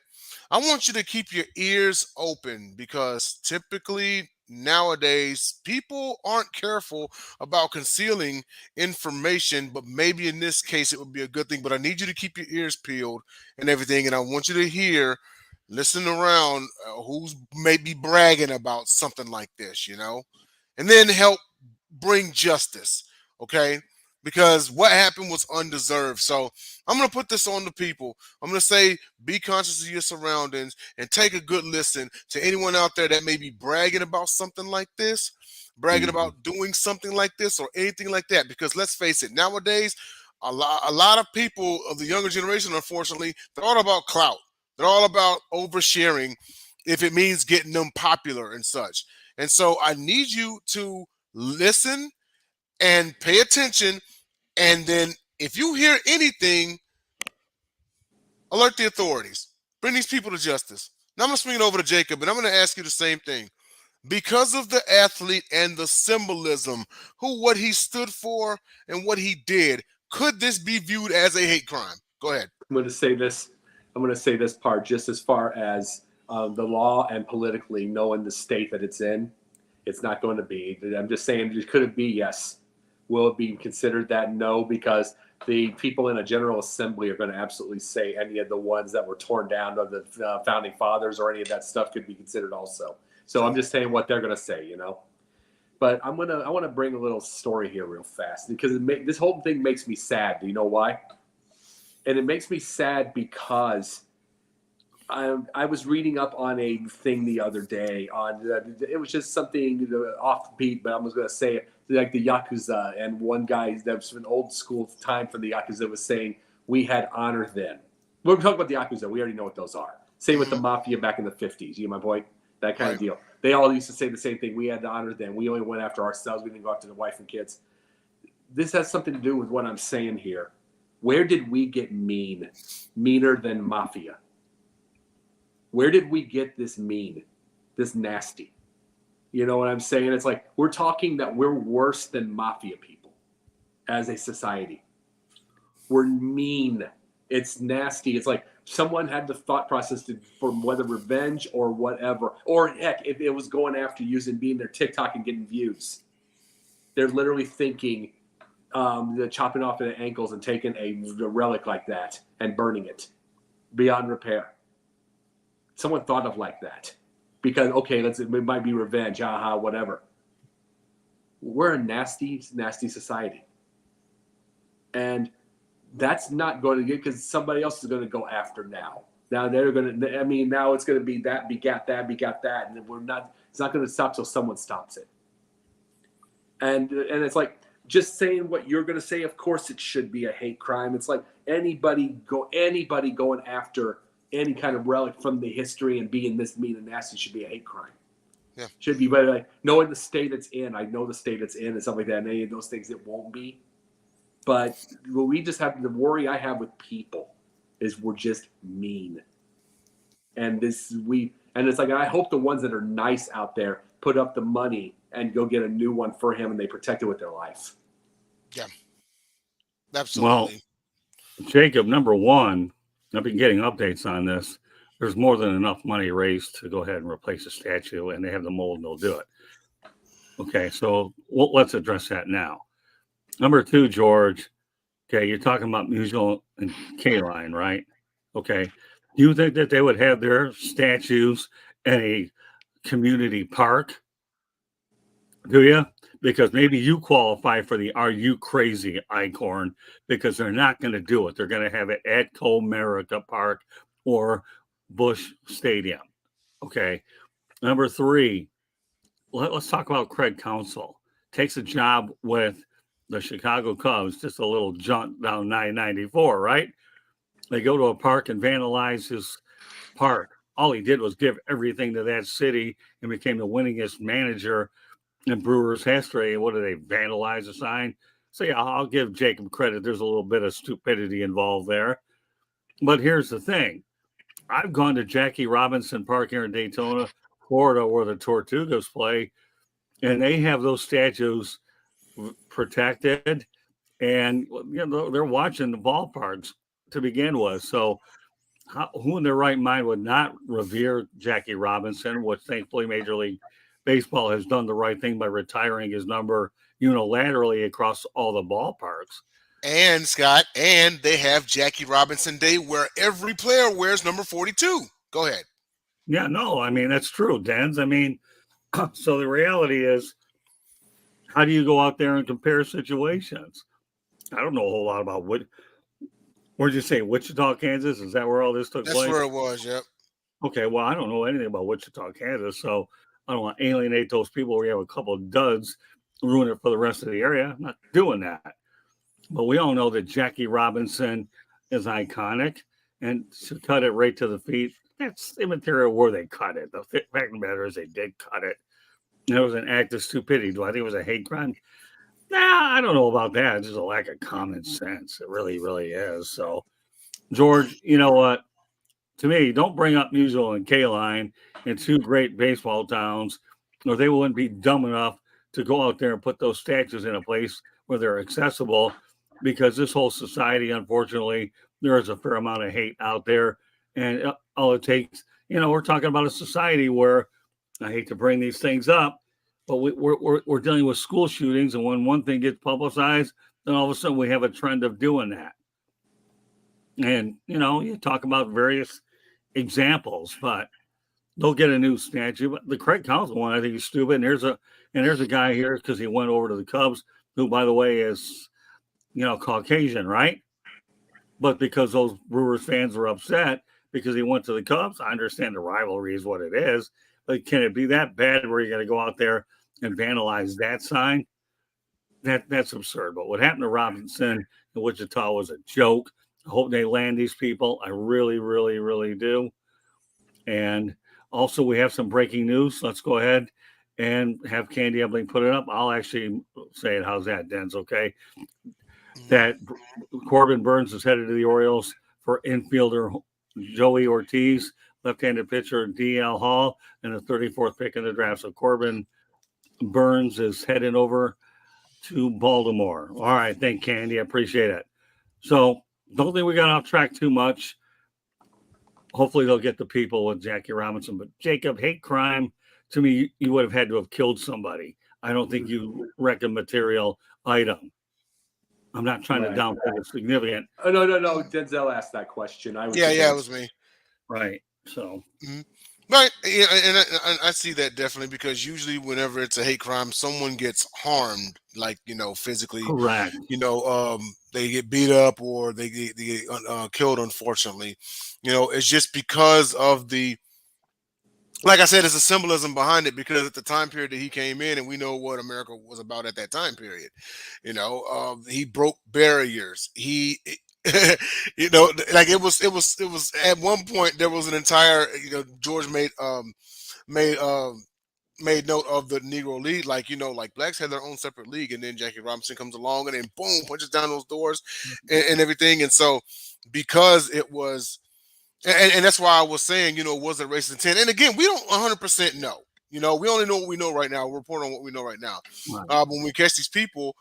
I want you to keep your ears open, because typically nowadays people aren't careful about concealing information, but maybe in this case it would be a good thing. But I need you to keep your ears peeled and everything, and I want you to listen around who's maybe bragging about something like this, and then help bring justice, okay? Because what happened was undeserved. So I'm going to put this on the people. I'm going to say, be conscious of your surroundings and take a good listen to anyone out there that may be bragging about something like this, bragging about doing something like this or anything like that. Because let's face it, nowadays, a lot of people of the younger generation, unfortunately, they're all about clout. They're all about oversharing if it means getting them popular and such. And so I need you to listen and pay attention, and then if you hear anything, alert the authorities. Bring these people to justice. Now I'm going to swing it over to Jacob, and I'm going to ask you the same thing. Because of the athlete and the symbolism, what he stood for and what he did, could this be viewed as a hate crime? Go ahead.
I'm going to say this part just as far as the law and politically knowing the state that it's in. It's not going to be. I'm just saying, could it be? Yes. Will it be considered that? No, because the people in a General Assembly are going to absolutely say any of the ones that were torn down of the founding fathers or any of that stuff could be considered also. So I'm just saying what they're going to say, But I want to bring a little story here real fast, because this whole thing makes me sad. Do you know why? And it makes me sad because I was reading up on a thing the other day on it was just something offbeat, but I was going to say it, like the Yakuza, and one guy that was an old school time from the Yakuza was saying we had honor then. We're talking about the Yakuza. We already know what those are. Same with the mafia back in the 50s. You get my point? That kind of deal. They all used to say the same thing. We had honor then. We only went after ourselves. We didn't go after the wife and kids. This has something to do with what I'm saying here. Where did we get meaner than mafia? Where did we get this mean, this nasty? You know what I'm saying? It's like we're talking that we're worse than mafia people as a society. We're mean. It's nasty. It's like someone had the thought process for whether revenge or whatever. Or heck, if it was going after being their TikTok and getting views. They're literally thinking the chopping off the ankles and taking a relic like that and burning it beyond repair. Someone thought of like that because, okay, it might be revenge, whatever. We're a nasty, nasty society. And that's not going to get, because somebody else is going to go after now. Now they're going to, now it's going to be that begat that. And it's not going to stop till someone stops it. And it's like, just saying what you're going to say, of course it should be a hate crime. It's like anybody going after any kind of relic from the history and being this mean and nasty should be a hate crime.
Yeah.
Should be, but like knowing the state it's in, I know the state it's in and stuff like that, and any of those things it won't be. But what we just have, the worry I have with people is we're just mean. And it's like, I hope the ones that are nice out there put up the money and go get a new one for him and they protect it with their life.
Yeah. Absolutely.
Well, Jacob, number one, I've been getting updates on this. There's more than enough money raised to go ahead and replace the statue, and they have the mold and they'll do it. Okay, so let's address that now. Number two, George, okay, you're talking about Musial and K-Line, right? Okay. Do you think that they would have their statues in a community park? Do you? Because maybe you qualify for the Are You Crazy icon, because they're not going to do it. They're going to have it at Comerica Park or Busch Stadium. Okay. Number three, let's talk about Craig Counsell. Takes a job with the Chicago Cubs, just a little jaunt down 994, right? They go to a park and vandalize his park. All he did was give everything to that city and became the winningest manager in Brewers history. What do they vandalize a sign? So yeah, I'll give Jacob credit. There's a little bit of stupidity involved there. But here's the thing. I've gone to Jackie Robinson Park here in Daytona, Florida, where the Tortugas play, and they have those statues protected, and they're watching the ballparks to begin with. So who in their right mind would not revere Jackie Robinson, which thankfully Major League Baseball has done the right thing by retiring his number unilaterally across all the ballparks.
And Scott, and they have Jackie Robinson Day where every player wears number 42. Go ahead.
Yeah, no, that's true, Dens. So the reality is, how do you go out there and compare situations? I don't know a whole lot about where'd you say, Wichita, Kansas? Is that where all this took place?
That's where it was, yep.
Okay, well, I don't know anything about Wichita, Kansas, so I don't want to alienate those people where you have a couple of duds ruin it for the rest of the area. I'm not doing that. But we all know that Jackie Robinson is iconic, and to cut it right to the feet, that's immaterial where they cut it. The fact of the matter is they did cut it. It was an act of stupidity. Do I think it was a hate crime? Nah, I don't know about that. It's just a lack of common sense. It really, really is. So, George, you know what? To me, don't bring up Musial and K-Line in two great baseball towns, or they wouldn't be dumb enough to go out there and put those statues in a place where they're accessible, because this whole society, unfortunately, there is a fair amount of hate out there. And all it takes, we're talking about a society where, I hate to bring these things up, but we're dealing with school shootings, and when one thing gets publicized, then all of a sudden we have a trend of doing that. And, you talk about various examples, but they'll get a new statue. But the Craig Counsell one, I think, is stupid. And there's a guy here because he went over to the Cubs, who, by the way, is, Caucasian, right? But because those Brewers fans are upset because he went to the Cubs. I understand the rivalry is what it is, but can it be that bad where you got to go out there and vandalize that sign? That's absurd. But what happened to Robinson in Wichita was a joke. I hope they land these people. I really, really, really do. And also, we have some breaking news. Let's go ahead and have Candy Ebling put it up. I'll actually say it. How's that, Denz? Okay. That Corbin Burns is headed to the Orioles for infielder Joey Ortiz, left-handed pitcher D.L. Hall, and the 34th pick in the draft. So Corbin Burns is heading over to Baltimore. All right. Thank Candy. I appreciate it. So don't think we got off track too much. Hopefully they'll get the people with Jackie Robinson. But Jacob, hate crime, to me, you would have had to have killed somebody. I don't think you wreck a material item. I'm not trying to downplay the significant.
Oh, no. Denzel asked that question.
It was me.
Right. So.
Mm-hmm. Right, yeah, and I see that definitely, because usually whenever it's a hate crime, someone gets harmed, like, physically.
Correct.
They get beat up or they get killed. Unfortunately, it's just because of the. Like I said, it's a symbolism behind it, because at the time period that he came in, and we know what America was about at that time period. He broke barriers. He. Like it was at one point there was an entire, George made note of the Negro League, like blacks had their own separate league, and then Jackie Robinson comes along and then boom, punches down those doors and everything. And so because it was, and that's why I was saying, was it racist intent? And again, we don't 100% know. We only know what we know right now. We're reporting on what we know right now.
Right.
When we catch these people,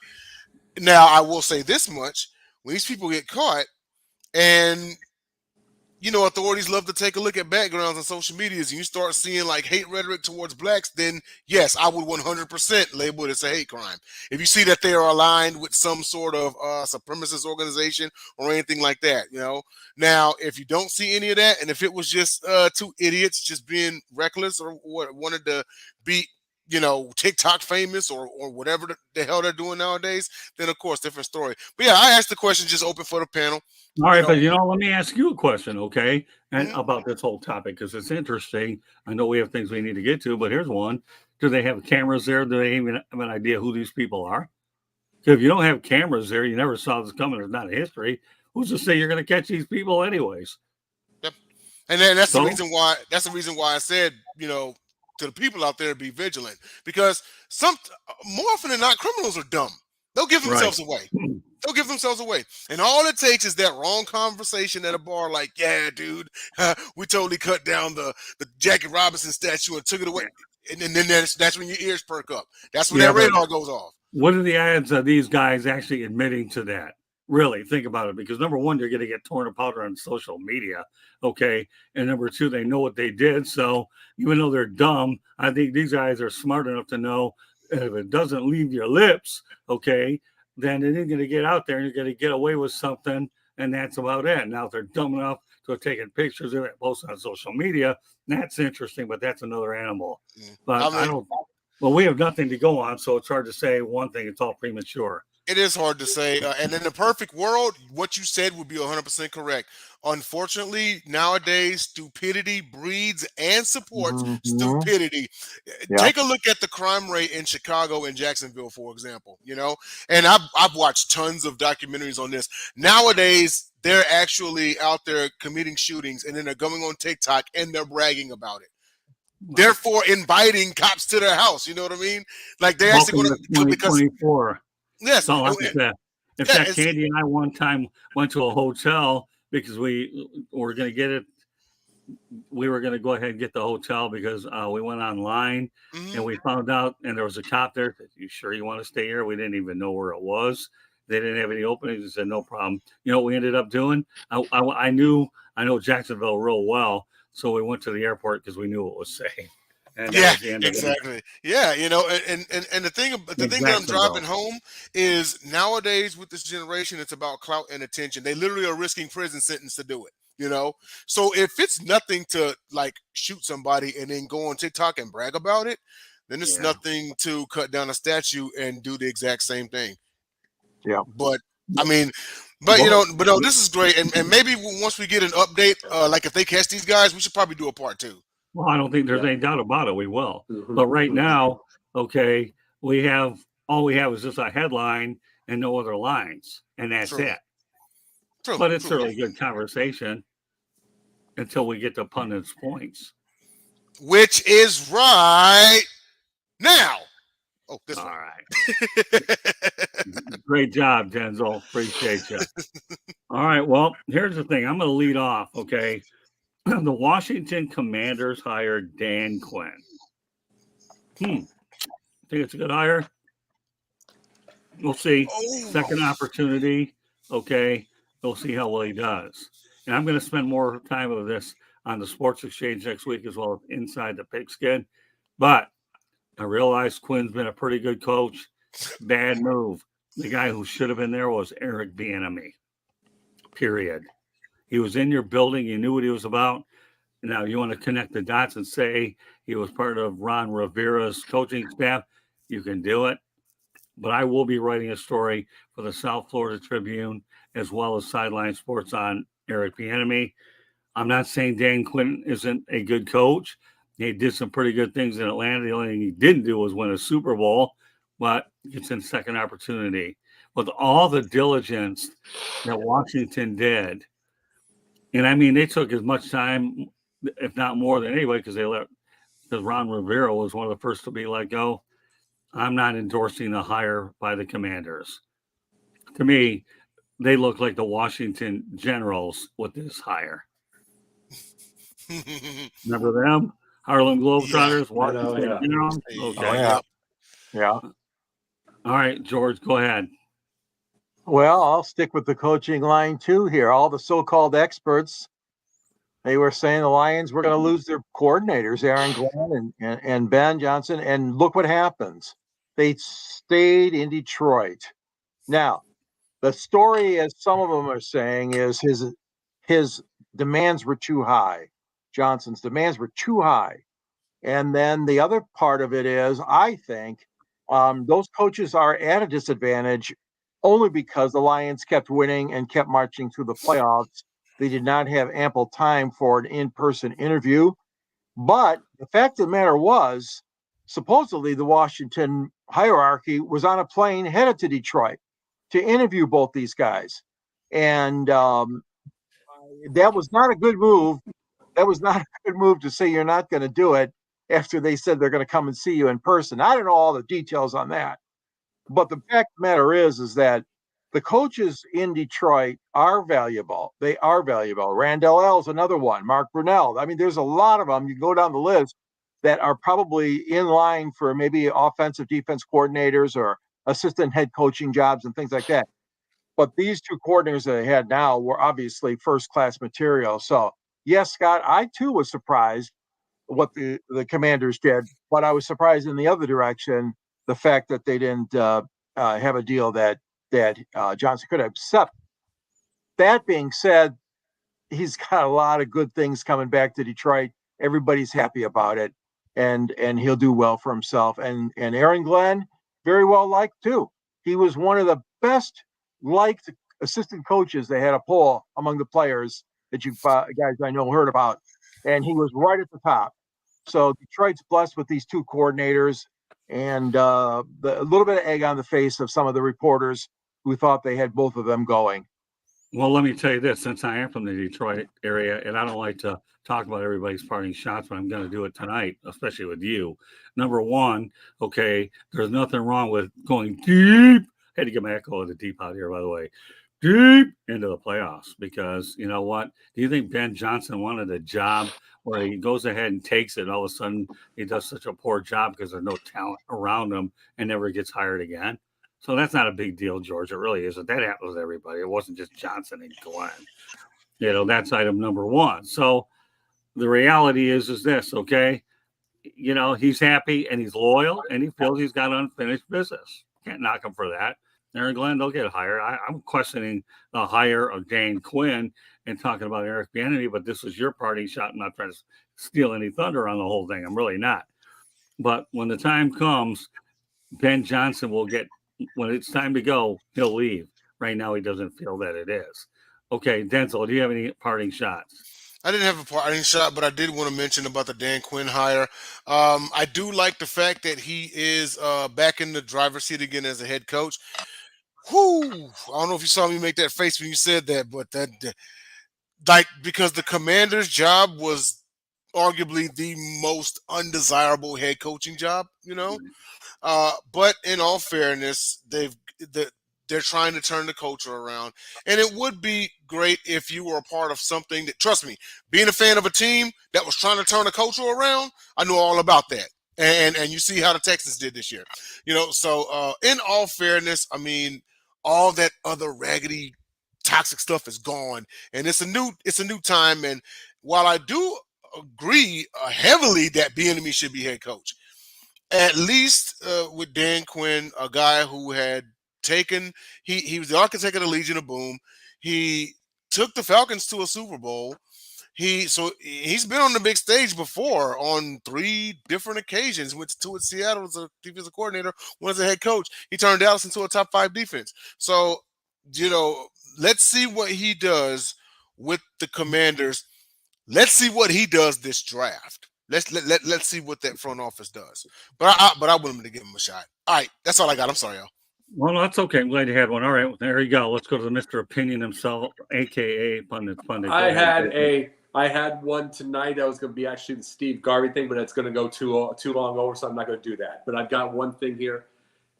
now I will say this much: when these people get caught, and authorities love to take a look at backgrounds on social medias, and you start seeing like hate rhetoric towards blacks, then yes, I would 100% label it as a hate crime. If you see that they are aligned with some sort of supremacist organization or anything like that, Now, if you don't see any of that, and if it was just two idiots just being reckless or what wanted to be, TikTok famous or whatever the hell they're doing nowadays, then of course, different story. But yeah, I asked the question just open for the panel.
All right, but let me ask you a question, okay? And
Mm-hmm.
about this whole topic, because it's interesting. I know we have things we need to get to, but here's one. Do they have cameras there? Do they even have an idea who these people are? Because if you don't have cameras there, you never saw this coming. There's not a history. Who's to say you're going to catch these people anyways?
Yep. And then that's the reason why. That's the reason why I said, to the people out there, be vigilant, because more often than not, criminals are dumb. They'll give themselves away. They'll give themselves away. And all it takes is that wrong conversation at a bar, like, yeah, dude, we totally cut down the Jackie Robinson statue and took it away. And then that's when your ears perk up. That's when that radar goes off.
What are the odds of these guys actually admitting to that? Really, think about it. Because number one, they're going to get torn apart on social media. Okay. And number two, they know what they did. So even though they're dumb, I think these guys are smart enough to know if it doesn't leave your lips, okay, then it ain't going to get out there and you're going to get away with something. And that's about it. Now, if they're dumb enough to have taken pictures of it, posted on social media, that's interesting, but that's another animal. But well, we have nothing to go on. So it's hard to say one thing. It's all premature.
It is hard to say. And in the perfect world, what you said would be 100% correct. Unfortunately, nowadays, stupidity breeds and supports stupidity. Yeah. Take a look at the crime rate in Chicago and Jacksonville, for example, and I've watched tons of documentaries on this. Nowadays, they're actually out there committing shootings, and then they're going on TikTok and they're bragging about it. Therefore, inviting cops to their house. You know what I mean? Like they're actually going to
2024.
Yes.
In fact, Candy and I one time went to a hotel because we were going to get it. We were going to go ahead and get the hotel because we went online and we found out, and there was a cop there. Said, "You sure you want to stay here?" We didn't even know where it was. They didn't have any openings. He said, "No problem." You know what we ended up doing? I know Jacksonville real well, so we went to the airport because we knew it was safe. And
yeah, exactly. Yeah, and the thing that I'm driving home is nowadays with this generation, it's about clout and attention. They literally are risking prison sentence to do it. So if it's nothing to like shoot somebody and then go on TikTok and brag about it, then it's nothing to cut down a statue and do the exact same thing.
Yeah.
But I mean, but no, this is great. And maybe once we get an update, like if they catch these guys, we should probably do a part 2.
Well, I don't think there's any doubt about it. We will.
Mhm.
But right now, okay, all we have is just a headline and no other lines, and that's
True.
it.
True.
But it's
True.
certainly a good conversation until we get to Pundits' points.
Which is right now. Oh, this
All
one.
right. Great job, Denzel. Appreciate you. All right. Well, here's the thing. I'm going to lead off, okay? The Washington Commanders hired Dan Quinn. Think it's a good hire? We'll see. Second opportunity. Okay. We'll see how well he does. And I'm going to spend more time of this on the Sports Exchange next week as well as inside the pigskin. But I realize Quinn's been a pretty good coach. Bad move. The guy who should have been there was Eric Bieniemy. Period. He was in your building. You knew what he was about. Now, you want to connect the dots and say he was part of Ron Rivera's coaching staff, you can do it. But I will be writing a story for the South Florida Tribune as well as Sideline Sports on Eric Bieniemy. I'm not saying Dan Quinn isn't a good coach. He did some pretty good things in Atlanta. The only thing he didn't do was win a Super Bowl, but it's in second opportunity. With all the diligence that Washington did, and I mean, they took as much time, if not more than anybody, because Ron Rivera was one of the first to be let go. I'm not endorsing the hire by the Commanders. To me, they look like the Washington Generals with this hire. Remember them? Harlem Globetrotters, Washington Generals. Okay.
Yeah.
All right, George, go ahead.
Well, I'll stick with the coaching line too here. All the so-called experts, they were saying the Lions were going to lose their coordinators, Aaron Glenn and Ben Johnson, and look what happens. They stayed in Detroit. Now, the story, as some of them are saying, is his demands were too high. Johnson's demands were too high. And then the other part of it is, I think, those coaches are at a disadvantage only because the Lions kept winning and kept marching through the playoffs. They did not have ample time for an in-person interview. But the fact of the matter was, supposedly the Washington hierarchy was on a plane headed to Detroit to interview both these guys. And that was not a good move. That was not a good move to say you're not going to do it after they said they're going to come and see you in person. I don't know all the details on that. But the fact of the matter is that the coaches in Detroit are valuable. They are valuable. Randall L. is another one. Mark Brunell. I mean, there's a lot of them. You can go down the list that are probably in line for maybe offensive defense coordinators or assistant head coaching jobs and things like that. But these two coordinators that they had now were obviously first-class material. So, yes, Scott, I too was surprised what the Commanders did, but I was surprised in the other direction, the fact that they didn't have a deal that Johnson could have. Except that being said, he's got a lot of good things coming back to Detroit. Everybody's happy about it, and he'll do well for himself. And Aaron Glenn, very well liked too. He was one of the best liked assistant coaches. They had a poll among the players that you guys I know heard about, and he was right at the top. So Detroit's blessed with these two coordinators, and a little bit of egg on the face of some of the reporters who thought they had both of them going.
Well, let me tell you this, since I am from the Detroit area, and I don't like to talk about everybody's parting shots, but I'm going to do it tonight, especially with you. Number one, okay, there's nothing wrong with going deep. Had to get my echo of the deep out here, by the way. Deep into the playoffs, because you know what? Do you think Ben Johnson wanted a job where he goes ahead and takes it, and all of a sudden he does such a poor job because there's no talent around him and never gets hired again? So that's not a big deal, George. It really isn't. That happens with everybody. It wasn't just Johnson and Glenn. You know, that's item number one. So the reality is this, okay? You know, he's happy and he's loyal and he feels he's got unfinished business. Can't knock him for that. Aaron Glenn, they'll get hired. I'm questioning the hire of Dan Quinn and talking about Eric Bieniemy, but this was your parting shot. I'm not trying to steal any thunder on the whole thing. I'm really not. But when the time comes, Ben Johnson will get, when it's time to go, he'll leave. Right now, he doesn't feel that it is. Okay, Denzel, do you have any parting shots?
I didn't have a parting shot, but I did want to mention about the Dan Quinn hire. I do like the fact that he is back in the driver's seat again as a head coach. Whoo! I don't know if you saw me make that face when you said that, but like, because the Commander's job was arguably the most undesirable head coaching job, but in all fairness, they're trying to turn the culture around, and it would be great if you were a part of something that, trust me, being a fan of a team that was trying to turn the culture around, I know all about that. And you see how the Texans did this year, So in all fairness, I mean, all that other raggedy, toxic stuff is gone, and it's a new time. And while I do agree heavily that Bieniemy should be head coach, at least with Dan Quinn, a guy who had taken he was the architect of the Legion of Boom. He took the Falcons to a Super Bowl. He's been on the big stage before on 3 different occasions. Went to Seattle as a defensive coordinator, one as a head coach. He turned Dallas into a top 5 defense. So, let's see what he does with the Commanders. Let's see what he does this draft. Let's see what that front office does. But I want him to give him a shot. All right, that's all I got. I'm sorry, y'all.
Well, that's okay. I'm glad you had one. All right, there you go. Let's go to the Mr. Opinion himself, aka Pundit.
I had one tonight that was going to be actually the Steve Garvey thing, but it's going to go too long over, so I'm not going to do that. But I've got one thing here.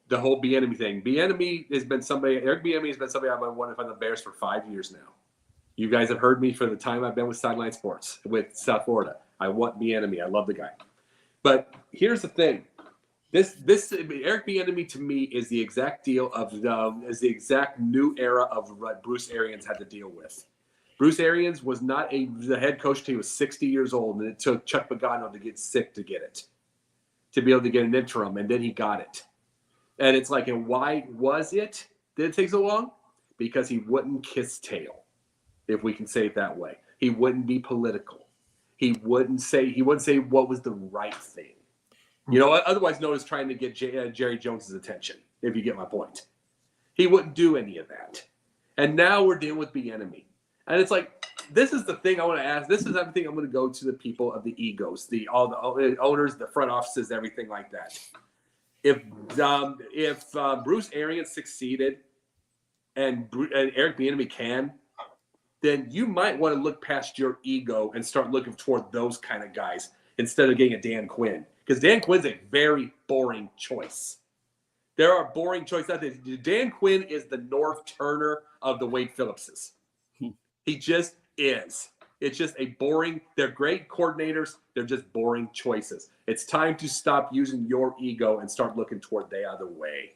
The whole Bieniemy thing. Eric Bieniemy has been somebody I've been wanting from the Bears for 5 years now. You guys have heard me for the time I've been with Sideline Sports, with South Florida. I want Bieniemy. I love the guy. But here's the thing. This Eric Bieniemy to me is the exact deal is the exact new era of what Bruce Arians had to deal with. Bruce Arians was not the head coach until he was 60 years old, and it took Chuck Pagano to get sick to get it, to be able to get an interim, and then he got it. And it's like, and why did it take so long? Because he wouldn't kiss tail, if we can say it that way. He wouldn't be political. He wouldn't say what was the right thing. Otherwise known as trying to get Jerry Jones's attention, if you get my point. He wouldn't do any of that. And now we're dealing with Bieniemy. And it's like, this is the thing I want to ask. This is everything I'm going to go to the people of the egos, all the owners, the front offices, everything like that. If Bruce Arians succeeded and Eric Bieniemy can, then you might want to look past your ego and start looking toward those kind of guys instead of getting a Dan Quinn. Because Dan Quinn's a very boring choice. There are boring choices out there. Dan Quinn is the North Turner of the Wade Phillipses. He just is. It's just a boring, they're great coordinators. They're just boring choices. It's time to stop using your ego and start looking toward the other way.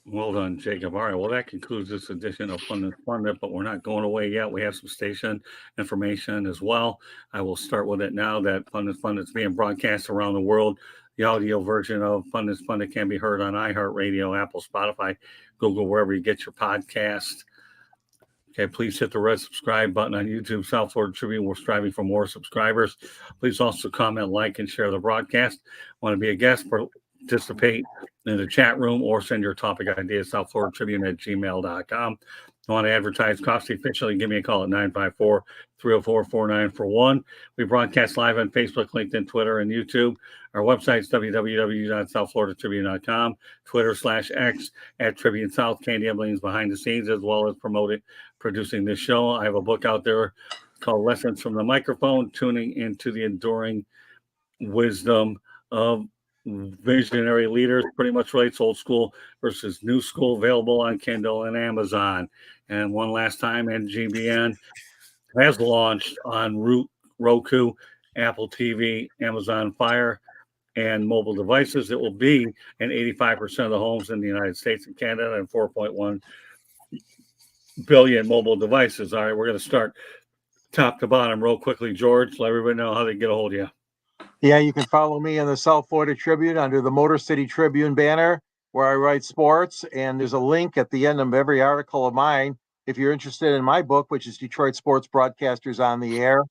Well done, Jacob. All right. Well, that concludes this edition of Pundit, but we're not going away yet. We have some station information as well. I will start with it now that Pundit's being broadcast around the world. The audio version of Pundit can be heard on iHeartRadio, Apple, Spotify, Google, wherever you get your podcast. Okay, please hit the red subscribe button on YouTube, South Florida Tribune. We're striving for more subscribers. Please also comment, like, and share the broadcast. Want to be a guest? Participate in the chat room or send your topic ideas, southfloridatribune@gmail.com. Want to advertise cost efficiently? Give me a call at 954-304-4941. We broadcast live on Facebook, LinkedIn, Twitter, and YouTube. Our website is www.southfloridatribune.com, Twitter/X @Tribune South. Candy Emblems behind the scenes, as well as producing this show. I have a book out there called Lessons from the Microphone, Tuning into the Enduring Wisdom of Visionary Leaders. Pretty much relates old school versus new school, available on Kindle and Amazon. And one last time, NGBN has launched on Roku, Apple TV, Amazon Fire, and mobile devices. It will be in 85% of the homes in the United States and Canada, and 4.1 billion mobile devices. All right, we're going to start top to bottom real quickly. George, let everybody know how they get a hold of you.
Yeah, you can follow me in the South Florida Tribune under the Motor City Tribune banner, where I write sports. And there's a link at the end of every article of mine if you're interested in my book, which is Detroit Sports Broadcasters on the Air.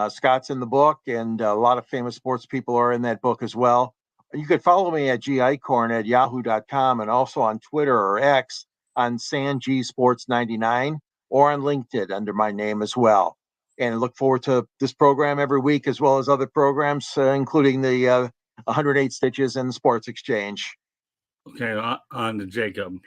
Scott's in the book, and a lot of famous sports people are in that book as well. You could follow me at gicorn@yahoo.com and also on Twitter or X on SanG Sports 99 or on LinkedIn under my name as well. And I look forward to this program every week, as well as other programs, including the 108 Stitches and the Sports Exchange.
Okay, on to Jacob.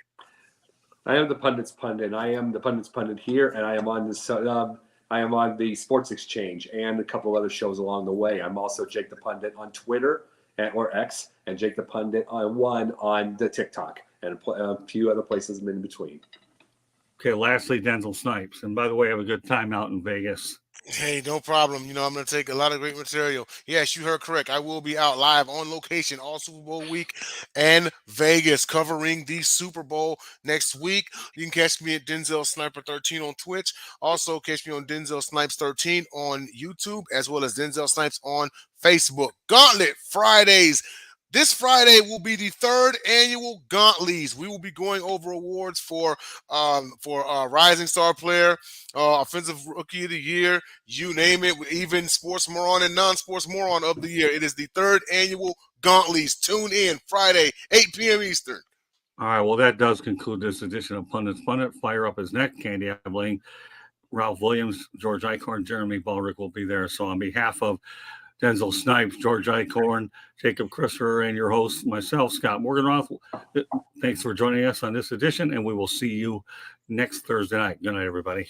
I am the Pundits Pundit. I am the Pundits Pundit here, and I am on this. I am on the Sports Exchange and a couple of other shows along the way. I'm also Jake the Pundit on Twitter or X, and Jake the Pundit on the TikTok, and a few other places in between.
Okay, lastly, Denzel Snipes. And by the way, have a good time out in Vegas.
Hey, no problem. I'm going to take a lot of great material. Yes, you heard correct. I will be out live on location all Super Bowl week and Vegas covering the Super Bowl next week. You can catch me at Denzel Sniper 13 on Twitch. Also, catch me on Denzel Snipes 13 on YouTube, as well as Denzel Snipes on Facebook. Gauntlet Fridays. This Friday will be the third annual Gauntleys. We will be going over awards for Rising Star Player, Offensive Rookie of the Year, you name it, even Sports Moron and Non-Sports Moron of the Year. It is the third annual Gauntleys. Tune in Friday, 8 p.m. Eastern.
All right, well, that does conclude this edition of Pundits Pundit. Fire up his neck, Candy Abilene, Ralph Williams, George Eichhorn, Jeremy Ballrick will be there. So on behalf of Denzel Snipes, George Eichhorn, Jacob Christopher, and your host, myself, Scott Morganroth. Thanks for joining us on this edition, and we will see you next Thursday night. Good night, everybody.